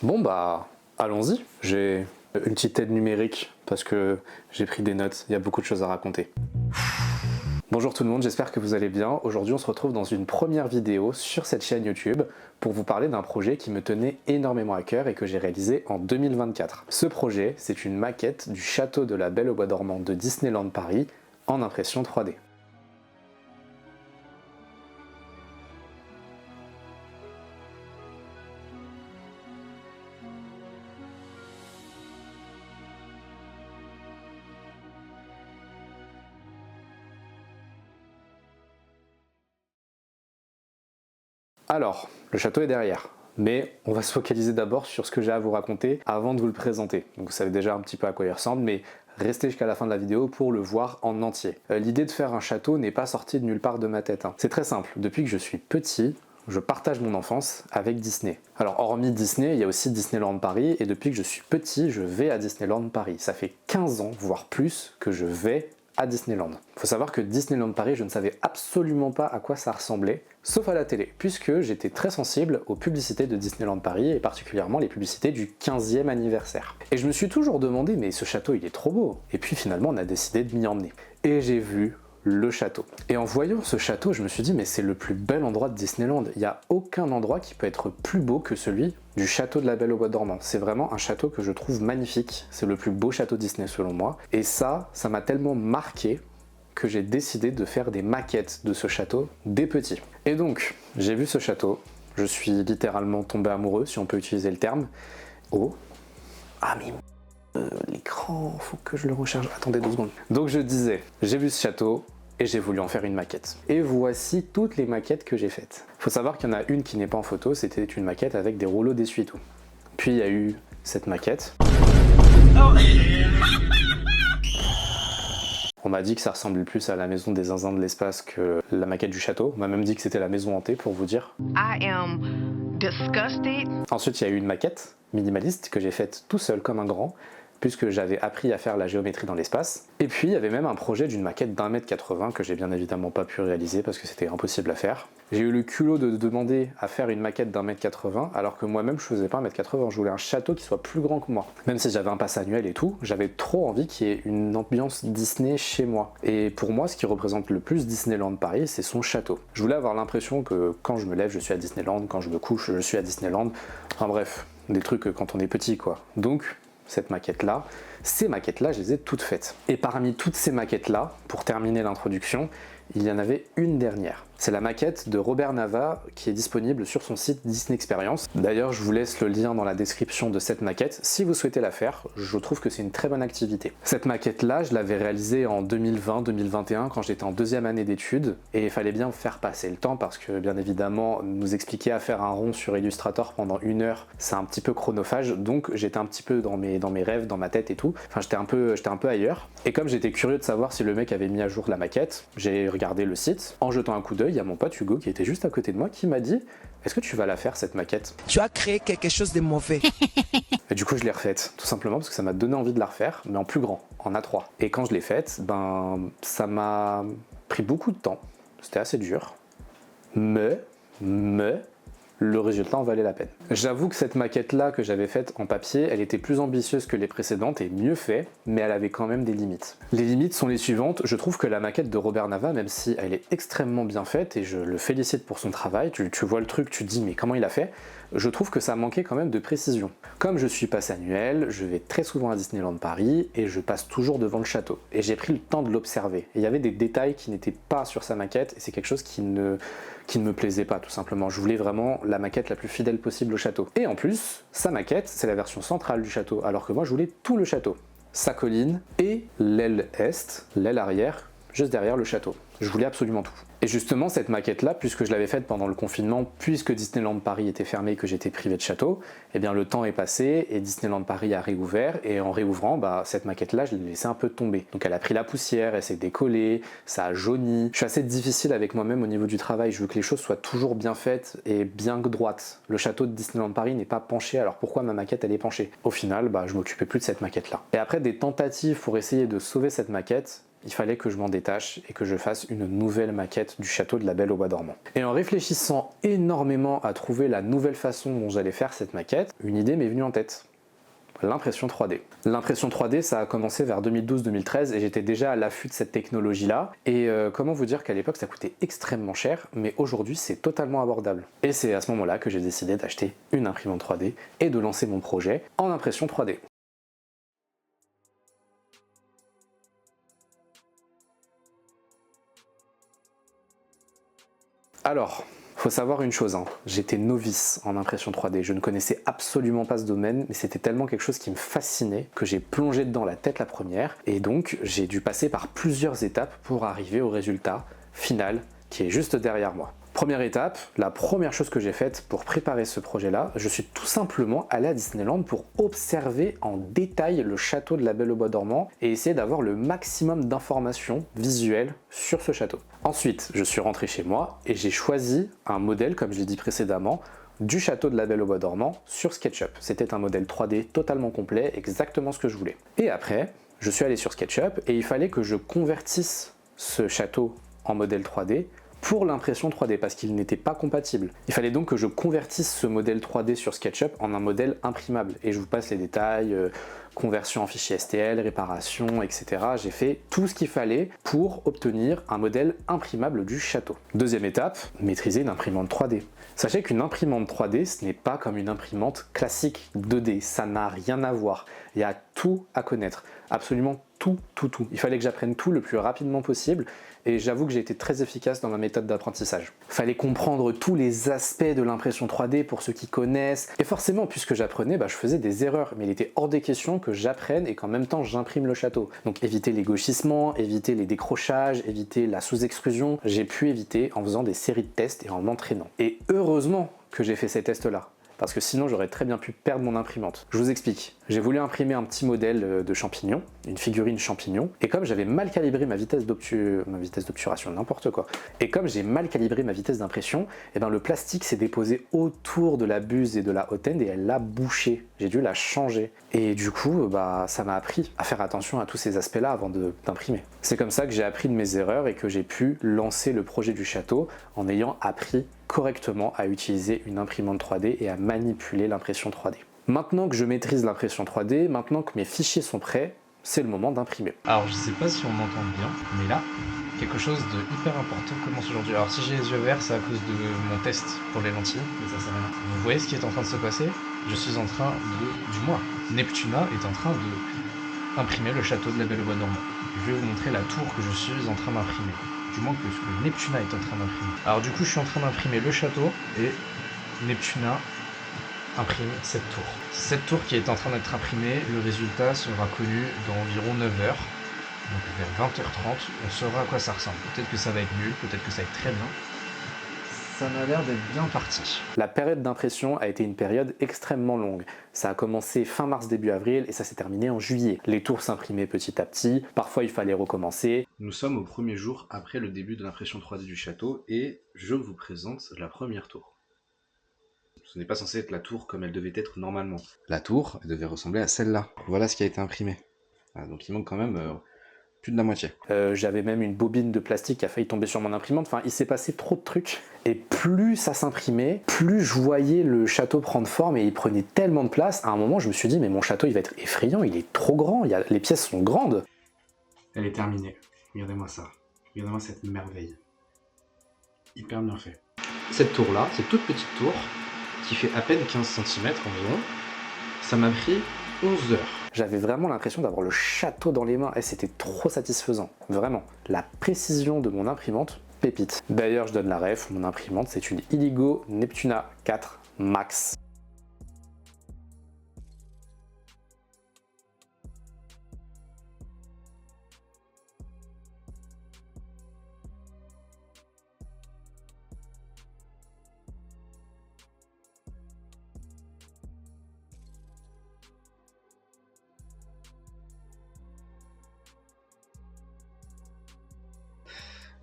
Bon bah, allons-y. J'ai une petite aide numérique parce que j'ai pris des notes, il y a beaucoup de choses à raconter. Bonjour tout le monde, j'espère que vous allez bien. Aujourd'hui on se retrouve dans une première vidéo sur cette chaîne YouTube pour vous parler d'un projet qui me tenait énormément à cœur et que j'ai réalisé en 2024. Ce projet, c'est une maquette du château de la Belle au Bois dormant de Disneyland Paris en impression 3D. Alors, le château est derrière, mais on va se focaliser d'abord sur ce que j'ai à vous raconter avant de vous le présenter. Donc vous savez déjà un petit peu à quoi il ressemble, mais restez jusqu'à la fin de la vidéo pour le voir en entier. L'idée de faire un château n'est pas sortie de nulle part de ma tête. C'est très simple, depuis que je suis petit, je partage mon enfance avec Disney. Alors hormis Disney, il y a aussi Disneyland Paris, et depuis que je suis petit, je vais à Disneyland Paris. Ça fait 15 ans, voire plus, que je vais à Disneyland. Il faut savoir que Disneyland Paris, je ne savais absolument pas à quoi ça ressemblait, sauf à la télé, puisque j'étais très sensible aux publicités de Disneyland Paris, et particulièrement les publicités du 15e anniversaire. Et je me suis toujours demandé, mais ce château il est trop beau. Et puis finalement on a décidé de m'y emmener. Et j'ai vu le château. Et en voyant ce château, je me suis dit mais c'est le plus bel endroit de Disneyland. Il n'y a aucun endroit qui peut être plus beau que celui du château de la Belle au Bois dormant. C'est vraiment un château que je trouve magnifique. C'est le plus beau château Disney selon moi. Et ça m'a tellement marqué que j'ai décidé de faire des maquettes de ce château dès petit. Et donc, j'ai vu ce château. Je suis littéralement tombé amoureux, si on peut utiliser le terme. Oh, ah mais l'écran, faut que je le recharge. Attendez 2 secondes. Donc je disais, j'ai vu ce château et j'ai voulu en faire une maquette. Et voici toutes les maquettes que j'ai faites. Faut savoir qu'il y en a une qui n'est pas en photo, c'était une maquette avec des rouleaux d'essuie-tout. Puis il y a eu cette maquette. On m'a dit que ça ressemblait plus à la maison des zinzins de l'espace que la maquette du château. On m'a même dit que c'était la maison hantée pour vous dire. I am disgusted. Ensuite il y a eu une maquette minimaliste que j'ai faite tout seul comme un grand, puisque j'avais appris à faire la géométrie dans l'espace. Et puis il y avait même un projet d'une maquette d'1,80 m que j'ai bien évidemment pas pu réaliser parce que c'était impossible à faire. J'ai eu le culot de demander à faire une maquette d'1,80 m alors que moi-même je faisais pas 1,80 m, je voulais un château qui soit plus grand que moi. Même si j'avais un pass annuel et tout, j'avais trop envie qu'il y ait une ambiance Disney chez moi. Et pour moi, ce qui représente le plus Disneyland Paris, c'est son château. Je voulais avoir l'impression que quand je me lève, je suis à Disneyland, quand je me couche, je suis à Disneyland. Enfin bref, des trucs quand on est petit quoi. Donc, cette maquette-là, ces maquettes-là, je les ai toutes faites. Et parmi toutes ces maquettes-là, pour terminer l'introduction, il y en avait une dernière. C'est la maquette de Robert Nava qui est disponible sur son site Disney Experience. D'ailleurs, je vous laisse le lien dans la description de cette maquette. Si vous souhaitez la faire, je trouve que c'est une très bonne activité. Cette maquette-là, je l'avais réalisée en 2020-2021 quand j'étais en 2e année d'études et il fallait bien faire passer le temps parce que bien évidemment, nous expliquer à faire un rond sur Illustrator pendant 1 heure, c'est un petit peu chronophage. Donc j'étais un petit peu dans mes rêves, dans ma tête et tout. Enfin, j'étais un peu ailleurs. Et comme j'étais curieux de savoir si le mec avait mis à jour la maquette, j'ai regardé le site. En jetant un coup d'œil, il y a mon pote Hugo qui était juste à côté de moi qui m'a dit « Est-ce que tu vas la faire cette maquette ?» Tu as créé quelque chose de mauvais. Et du coup je l'ai refaite, tout simplement parce que ça m'a donné envie de la refaire, mais en plus grand, en A3. Et quand je l'ai faite, ben ça m'a pris beaucoup de temps, c'était assez dur, mais le résultat en valait la peine. J'avoue que cette maquette-là que j'avais faite en papier, elle était plus ambitieuse que les précédentes et mieux fait, mais elle avait quand même des limites. Les limites sont les suivantes, je trouve que la maquette de Robert Nava, même si elle est extrêmement bien faite, et je le félicite pour son travail, tu vois le truc, tu te dis mais comment il a fait ? Je trouve que ça manquait quand même de précision. Comme je suis pass annuel, je vais très souvent à Disneyland Paris et je passe toujours devant le château. Et j'ai pris le temps de l'observer. Et il y avait des détails qui n'étaient pas sur sa maquette et c'est quelque chose qui ne me plaisait pas tout simplement. Je voulais vraiment la maquette la plus fidèle possible au château. Et en plus, sa maquette, c'est la version centrale du château, alors que moi je voulais tout le château. Sa colline et l'aile est, l'aile arrière, juste derrière le château. Je voulais absolument tout. Et justement, cette maquette-là, puisque je l'avais faite pendant le confinement, puisque Disneyland Paris était fermé et que j'étais privé de château, eh bien le temps est passé et Disneyland Paris a réouvert. Et en réouvrant, cette maquette-là, je l'ai laissée un peu tomber. Donc elle a pris la poussière, elle s'est décollée, ça a jauni. Je suis assez difficile avec moi-même au niveau du travail. Je veux que les choses soient toujours bien faites et bien droites. Le château de Disneyland Paris n'est pas penché, alors pourquoi ma maquette, elle est penchée ? Au final, je m'occupais plus de cette maquette-là. Et après des tentatives pour essayer de sauver cette maquette, il fallait que je m'en détache et que je fasse une nouvelle maquette du château de la Belle au Bois dormant. Et en réfléchissant énormément à trouver la nouvelle façon dont j'allais faire cette maquette, une idée m'est venue en tête. L'impression 3D. L'impression 3D, ça a commencé vers 2012-2013 et j'étais déjà à l'affût de cette technologie-là. Et comment vous dire qu'à l'époque, ça coûtait extrêmement cher, mais aujourd'hui, c'est totalement abordable. Et c'est à ce moment-là que j'ai décidé d'acheter une imprimante 3D et de lancer mon projet en impression 3D. Alors, faut savoir une chose, j'étais novice en impression 3D, je ne connaissais absolument pas ce domaine, mais c'était tellement quelque chose qui me fascinait que j'ai plongé dedans la tête la première, et donc j'ai dû passer par plusieurs étapes pour arriver au résultat final qui est juste derrière moi. Première étape, la première chose que j'ai faite pour préparer ce projet-là, je suis tout simplement allé à Disneyland pour observer en détail le château de la Belle au Bois dormant et essayer d'avoir le maximum d'informations visuelles sur ce château. Ensuite, je suis rentré chez moi et j'ai choisi un modèle, comme je l'ai dit précédemment, du château de la Belle au Bois dormant sur SketchUp. C'était un modèle 3D totalement complet, exactement ce que je voulais. Et après, je suis allé sur SketchUp et il fallait que je convertisse ce château en modèle 3D pour l'impression 3D parce qu'il n'était pas compatible. Il fallait donc que je convertisse ce modèle 3D sur SketchUp en un modèle imprimable. Et je vous passe les détails, conversion en fichier STL, réparation, etc. J'ai fait tout ce qu'il fallait pour obtenir un modèle imprimable du château. Deuxième étape, maîtriser une imprimante 3D. Sachez qu'une imprimante 3D, ce n'est pas comme une imprimante classique 2D, ça n'a rien à voir. Il y a tout à connaître, absolument tout. Il fallait que j'apprenne tout le plus rapidement possible et j'avoue que j'ai été très efficace dans ma méthode d'apprentissage. Il fallait comprendre tous les aspects de l'impression 3D pour ceux qui connaissent. Et forcément, puisque j'apprenais, je faisais des erreurs, mais il était hors des questions que j'apprenne et qu'en même temps j'imprime le château. Donc éviter les gauchissements, éviter les décrochages, éviter la sous-extrusion, j'ai pu éviter en faisant des séries de tests et en m'entraînant. Et heureusement que j'ai fait ces tests-là, parce que sinon j'aurais très bien pu perdre mon imprimante. Je vous explique. J'ai voulu imprimer un petit modèle de champignon, une figurine champignon, et comme j'avais mal calibré ma vitesse d'obturation, n'importe quoi, et comme j'ai mal calibré ma vitesse d'impression, le plastique s'est déposé autour de la buse et de la hot end et elle l'a bouché. J'ai dû la changer. Et du coup, ça m'a appris à faire attention à tous ces aspects-là avant d'imprimer. C'est comme ça que j'ai appris de mes erreurs et que j'ai pu lancer le projet du château en ayant appris correctement à utiliser une imprimante 3D et à manipuler l'impression 3D. Maintenant que je maîtrise l'impression 3D, maintenant que mes fichiers sont prêts, c'est le moment d'imprimer. Alors je sais pas si on m'entend bien, mais là, quelque chose de hyper important commence aujourd'hui. Alors si j'ai les yeux verts, c'est à cause de mon test pour les lentilles, mais ça sert à rien. Vous voyez ce qui est en train de se passer? Du moins, Neptuna est en train de imprimer le château de la Belle au Bois dormant. Je vais vous montrer la tour que je suis en train d'imprimer. Du moins que ce que Neptuna est en train d'imprimer. Alors du coup, je suis en train d'imprimer le château et Neptuna imprime cette tour. Cette tour qui est en train d'être imprimée, le résultat sera connu dans environ 9 heures. Donc vers 20h30, on saura à quoi ça ressemble. Peut-être que ça va être nul, peut-être que ça va être très bien. Ça m'a l'air d'être bien parti. La période d'impression a été une période extrêmement longue. Ça a commencé fin mars, début avril et ça s'est terminé en juillet. Les tours s'imprimaient petit à petit, parfois il fallait recommencer. Nous sommes au premier jour après le début de l'impression 3D du château et je vous présente la première tour. Ce n'est pas censé être la tour comme elle devait être normalement. La tour, elle devait ressembler à celle-là. Voilà ce qui a été imprimé. Voilà, donc il manque quand même plus de la moitié. J'avais même une bobine de plastique qui a failli tomber sur mon imprimante. Enfin, il s'est passé trop de trucs. Et plus ça s'imprimait, plus je voyais le château prendre forme et il prenait tellement de place. À un moment, je me suis dit, mais mon château, il va être effrayant, il est trop grand, les pièces sont grandes. Elle est terminée. Regardez-moi ça. Regardez-moi cette merveille. Hyper bien fait. Cette tour-là, cette toute petite tour, qui fait à peine 15 cm environ, ça m'a pris 11 heures. J'avais vraiment l'impression d'avoir le château dans les mains et c'était trop satisfaisant, vraiment. La précision de mon imprimante, pépite. D'ailleurs, je donne la ref, mon imprimante, c'est une Illigo Neptuna 4 Max.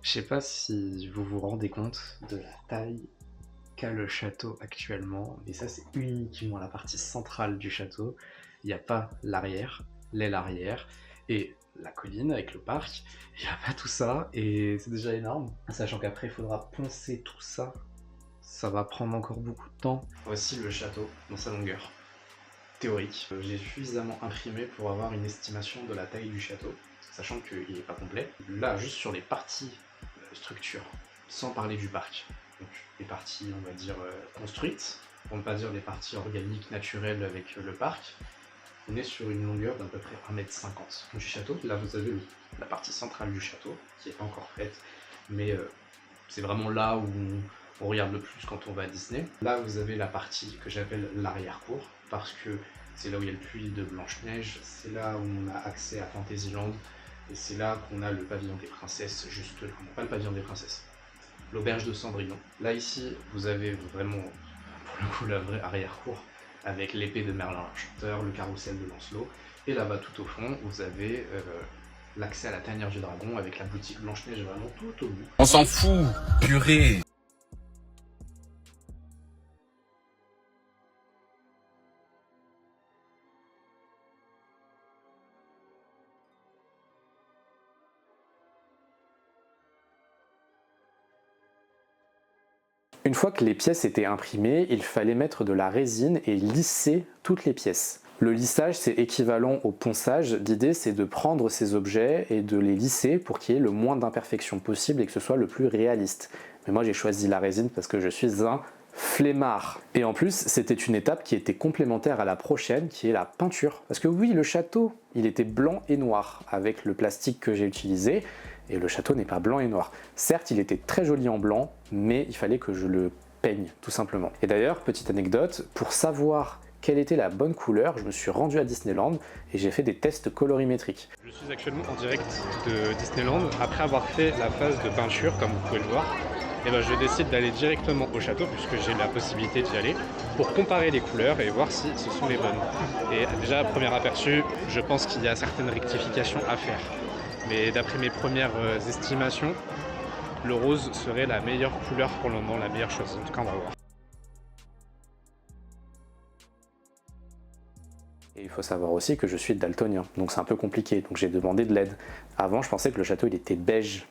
Je sais pas si vous vous rendez compte de la taille qu'a le château actuellement, mais ça c'est uniquement la partie centrale du château. Il n'y a pas l'arrière, l'aile arrière, et la colline avec le parc. Il n'y a pas tout ça et c'est déjà énorme. Sachant qu'après il faudra poncer tout ça. Ça va prendre encore beaucoup de temps. Voici le château dans sa longueur théorique. J'ai suffisamment imprimé pour avoir une estimation de la taille du château, sachant qu'il n'est pas complet. Là, juste sur les parties structure, sans parler du parc. Donc les parties, on va dire, construites, pour ne pas dire les parties organiques, naturelles avec le parc, on est sur une longueur d'à peu près 1,50 m du château. Là, vous avez la partie centrale du château, qui n'est pas encore faite, mais c'est vraiment là où on regarde le plus quand on va à Disney. Là, vous avez la partie que j'appelle l'arrière-cour, parce que c'est là où il y a le puits de Blanche-Neige, c'est là où on a accès à Fantasyland, et c'est là qu'on a le pavillon des princesses, juste là. Non, pas le pavillon des princesses, l'auberge de Cendrillon. Là, ici, vous avez vraiment, pour le coup, la vraie arrière-cour, avec l'épée de Merlin l'Enchanteur, le carrousel de Lancelot, et là-bas, tout au fond, vous avez l'accès à la tanière du dragon, avec la boutique Blanche-Neige vraiment tout au bout. On s'en fout, purée. Une fois que les pièces étaient imprimées, il fallait mettre de la résine et lisser toutes les pièces. Le lissage, c'est équivalent au ponçage. L'idée, c'est de prendre ces objets et de les lisser pour qu'il y ait le moins d'imperfections possible et que ce soit le plus réaliste. Mais moi, j'ai choisi la résine parce que je suis un flemmard. Et en plus, c'était une étape qui était complémentaire à la prochaine, qui est la peinture. Parce que oui, le château, il était blanc et noir avec le plastique que j'ai utilisé. Et le château n'est pas blanc et noir. Certes, il était très joli en blanc, mais il fallait que je le peigne, tout simplement. Et d'ailleurs, petite anecdote, pour savoir quelle était la bonne couleur, je me suis rendu à Disneyland et j'ai fait des tests colorimétriques. Je suis actuellement en direct de Disneyland. Après avoir fait la phase de peinture, comme vous pouvez le voir, et je décide d'aller directement au château, puisque j'ai la possibilité d'y aller, pour comparer les couleurs et voir si ce sont les bonnes. Et déjà, premier aperçu, je pense qu'il y a certaines rectifications à faire. Mais d'après mes premières estimations, le rose serait la meilleure couleur pour le moment, la meilleure chose. En tout cas, on va voir. Et il faut savoir aussi que je suis daltonien, donc c'est un peu compliqué, donc j'ai demandé de l'aide. Avant, je pensais que le château il était beige.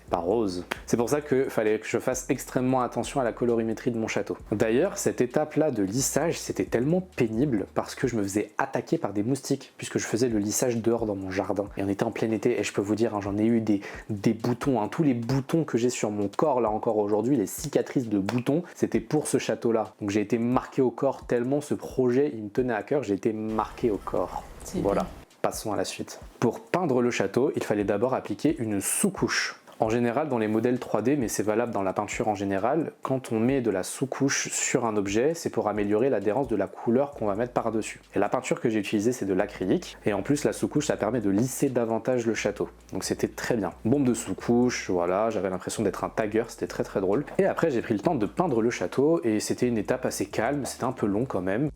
Pas rose. C'est pour ça qu'il fallait que je fasse extrêmement attention à la colorimétrie de mon château. D'ailleurs, cette étape-là de lissage, c'était tellement pénible parce que je me faisais attaquer par des moustiques puisque je faisais le lissage dehors dans mon jardin. Et on était en plein été et je peux vous dire, j'en ai eu des boutons. Tous les boutons que j'ai sur mon corps là encore aujourd'hui, les cicatrices de boutons, c'était pour ce château-là. Donc j'ai été marqué au corps tellement ce projet, il me tenait à cœur, j'ai été marqué au corps. Voilà, passons à la suite. Pour peindre le château, il fallait d'abord appliquer une sous-couche. En général, dans les modèles 3D, mais c'est valable dans la peinture en général, quand on met de la sous-couche sur un objet, c'est pour améliorer l'adhérence de la couleur qu'on va mettre par-dessus. Et la peinture que j'ai utilisée, c'est de l'acrylique, et en plus la sous-couche, ça permet de lisser davantage le château. Donc c'était très bien. Bombe de sous-couche, voilà, j'avais l'impression d'être un tagger, c'était très très drôle. Et après, j'ai pris le temps de peindre le château, et c'était une étape assez calme, c'était un peu long quand même.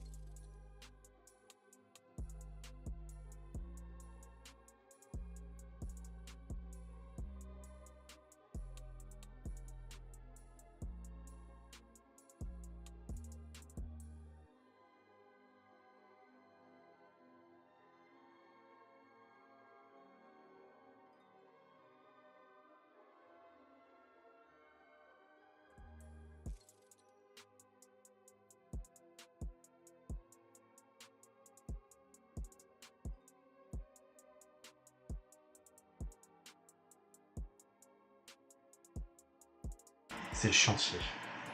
C'est le chantier.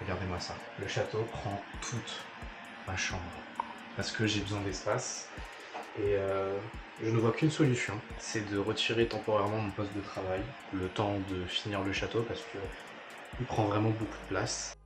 Regardez-moi ça. Le château prend toute ma chambre parce que j'ai besoin d'espace et je ne vois qu'une solution, c'est de retirer temporairement mon poste de travail, le temps de finir le château parce que il prend vraiment beaucoup de place.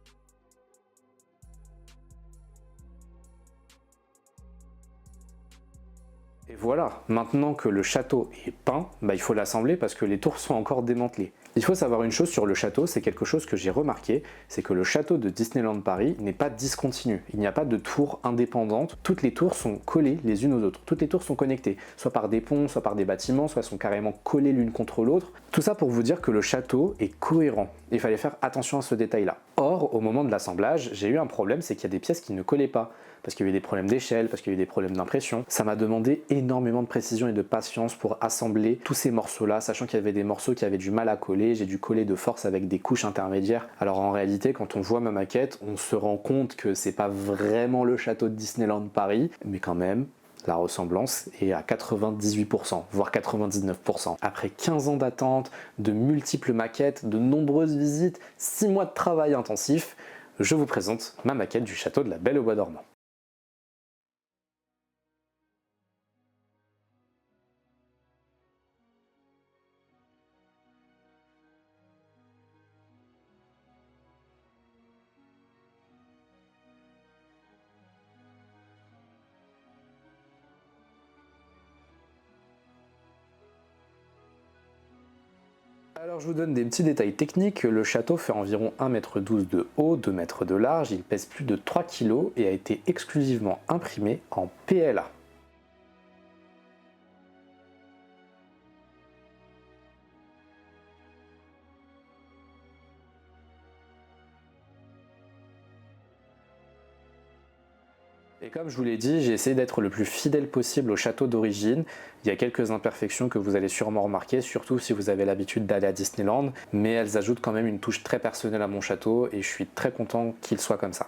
Et voilà, maintenant que le château est peint, il faut l'assembler parce que les tours sont encore démantelées. Il faut savoir une chose sur le château, c'est quelque chose que j'ai remarqué, c'est que le château de Disneyland Paris n'est pas discontinu. Il n'y a pas de tours indépendantes, toutes les tours sont collées les unes aux autres. Toutes les tours sont connectées, soit par des ponts, soit par des bâtiments, soit sont carrément collées l'une contre l'autre. Tout ça pour vous dire que le château est cohérent. Il fallait faire attention à ce détail-là. Or, au moment de l'assemblage, j'ai eu un problème, c'est qu'il y a des pièces qui ne collaient pas. Parce qu'il y a eu des problèmes d'échelle, parce qu'il y a eu des problèmes d'impression. Ça m'a demandé énormément de précision et de patience pour assembler tous ces morceaux-là, sachant qu'il y avait des morceaux qui avaient du mal à coller. J'ai dû coller de force avec des couches intermédiaires. Alors en réalité, quand on voit ma maquette, on se rend compte que c'est pas vraiment le château de Disneyland Paris, mais quand même, la ressemblance est à 98%, voire 99%. Après 15 ans d'attente, de multiples maquettes, de nombreuses visites, 6 mois de travail intensif, je vous présente ma maquette du château de la Belle au Bois dormant. Alors je vous donne des petits détails techniques. Le château fait environ 1,12 m de haut, 2 m de large, il pèse plus de 3 kg et a été exclusivement imprimé en PLA. Et comme je vous l'ai dit, j'ai essayé d'être le plus fidèle possible au château d'origine. Il y a quelques imperfections que vous allez sûrement remarquer, surtout si vous avez l'habitude d'aller à Disneyland, mais elles ajoutent quand même une touche très personnelle à mon château et je suis très content qu'il soit comme ça.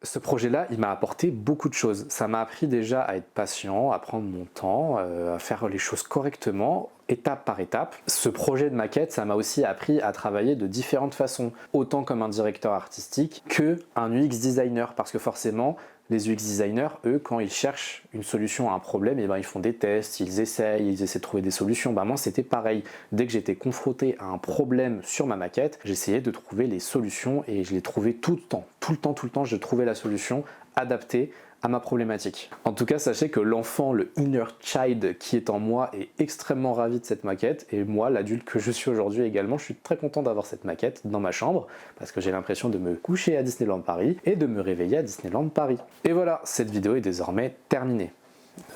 Ce projet-là, il m'a apporté beaucoup de choses. Ça m'a appris déjà à être patient, à prendre mon temps, à faire les choses correctement, étape par étape. Ce projet de maquette, ça m'a aussi appris à travailler de différentes façons, autant comme un directeur artistique que un UX designer, parce que forcément, les UX designers, eux, quand ils cherchent une solution à un problème, ils font des tests, ils essaient de trouver des solutions. Moi, c'était pareil. Dès que j'étais confronté à un problème sur ma maquette, j'essayais de trouver les solutions et je les trouvais tout le temps, je trouvais la solution adaptée à ma problématique. En tout cas, sachez que l'enfant, le inner child qui est en moi est extrêmement ravi de cette maquette et moi, l'adulte que je suis aujourd'hui également, je suis très content d'avoir cette maquette dans ma chambre parce que j'ai l'impression de me coucher à Disneyland Paris et de me réveiller à Disneyland Paris. Et voilà, cette vidéo est désormais terminée.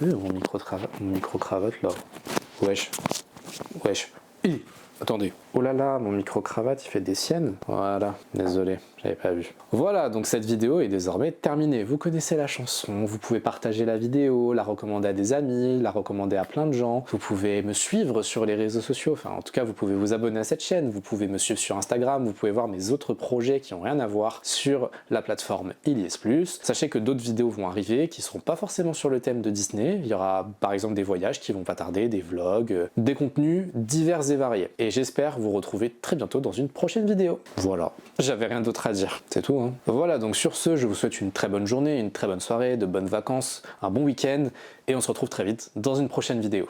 Mon micro-cravate là. Wesh. Attendez. Oh là là, mon micro-cravate, il fait des siennes. Voilà, désolé, j'avais pas vu. Voilà, donc cette vidéo est désormais terminée. Vous connaissez la chanson, vous pouvez partager la vidéo, la recommander à des amis, la recommander à plein de gens. Vous pouvez me suivre sur les réseaux sociaux. Enfin, en tout cas, vous pouvez vous abonner à cette chaîne. Vous pouvez me suivre sur Instagram. Vous pouvez voir mes autres projets qui n'ont rien à voir sur la plateforme Ilies+. Sachez que d'autres vidéos vont arriver qui ne seront pas forcément sur le thème de Disney. Il y aura par exemple des voyages qui vont pas tarder, des vlogs, des contenus divers et variés. Et j'espère vous retrouver très bientôt dans une prochaine vidéo. Voilà, j'avais rien d'autre à dire, c'est tout. Voilà, donc sur ce, je vous souhaite une très bonne journée, une très bonne soirée, de bonnes vacances, un bon week-end, et on se retrouve très vite dans une prochaine vidéo.